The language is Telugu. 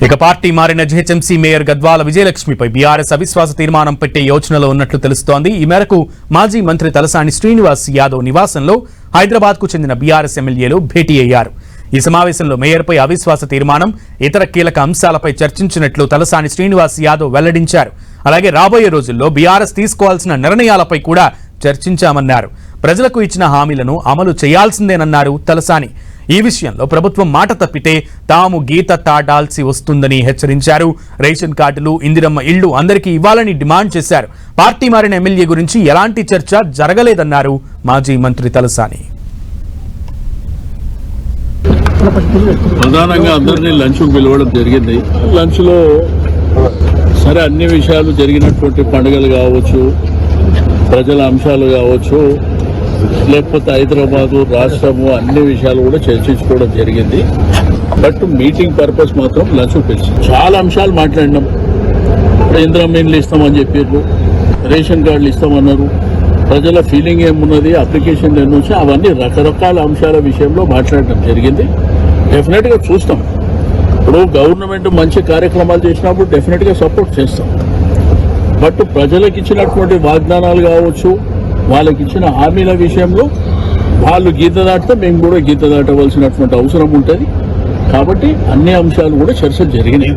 ఇక పార్టీ మారిన జీహెచ్ఎంసీ మేయర్ గద్వాల విజయలక్ష్మిపై బీఆర్ఎస్ అవిశ్వాస తీర్మానం పెట్టే యోచనలో ఉన్నట్లు తెలుస్తోంది. ఈ మేరకు మాజీ మంత్రి తలసాని శ్రీనివాస్ యాదవ్ నివాసంలో హైదరాబాద్ కు చెందిన బీఆర్ఎస్ ఎమ్మెల్యేలు భేటీ అయ్యారు. ఈ సమావేశంలో మేయర్పై అవిశ్వాస తీర్మానం, ఇతర కీలక అంశాలపై చర్చించినట్లు తలసాని శ్రీనివాస్ యాదవ్ వెల్లడించారు. అలాగే రాబోయే రోజుల్లో బీఆర్ఎస్ తీసుకోవాల్సిన నిర్ణయాలపై కూడా చర్చించామన్నారు. ప్రజలకు ఇచ్చిన హామీలను అమలు చేయాల్సిందేనన్నారు తలసాని. ఈ విషయంలో ప్రభుత్వం మాట తప్పితే తాము గీత తాడాల్సి వస్తుందని హెచ్చరించారు. రేషన్ కార్డులు, ఇందిరమ్మ ఇళ్లు అందరికీ ఇవ్వాలని డిమాండ్ చేశారు. పార్టీ మారిన ఎమ్మెల్యే గురించి ఎలాంటి చర్చ జరగలేదన్నారు మాజీ మంత్రి తలసాని. ప్రధానంగా అందరినీ లంచ్ పిలవడం జరిగింది. లంచ్ లో సరే అన్ని విషయాలు జరిగినటువంటి పండుగలు కావచ్చు, ప్రజల అంశాలు కావచ్చు, లేకపోతే హైదరాబాదు రాష్ట్రము అన్ని విషయాలు కూడా చర్చించుకోవడం జరిగింది. బట్ మీటింగ్ పర్పస్ మాత్రం లంచ్ పిలిచి చాలా అంశాలు మాట్లాడినాం. ఇందిరమ్మ ఇండ్లు ఇస్తామని చెప్పారు, రేషన్ కార్డులు ఇస్తామన్నారు, ప్రజల ఫీలింగ్ ఏమున్నది, అప్లికేషన్లు ఎన్ని వచ్చాయి, అవన్నీ రకరకాల అంశాల విషయంలో మాట్లాడడం జరిగింది. డెఫినెట్గా చూస్తాం. ఇప్పుడు గవర్నమెంట్ మంచి కార్యక్రమాలు చేసినప్పుడు డెఫినెట్గా సపోర్ట్ చేస్తాం. బట్ ప్రజలకు ఇచ్చినటువంటి వాగ్దానాలు కావచ్చు, వాళ్ళకి ఇచ్చిన హామీల విషయంలో వాళ్ళు గీత దాటితే మేము కూడా గీత దాటవలసినటువంటి అవసరం ఉంటుంది. కాబట్టి అన్ని అంశాలు కూడా చర్చ జరిగినాయి.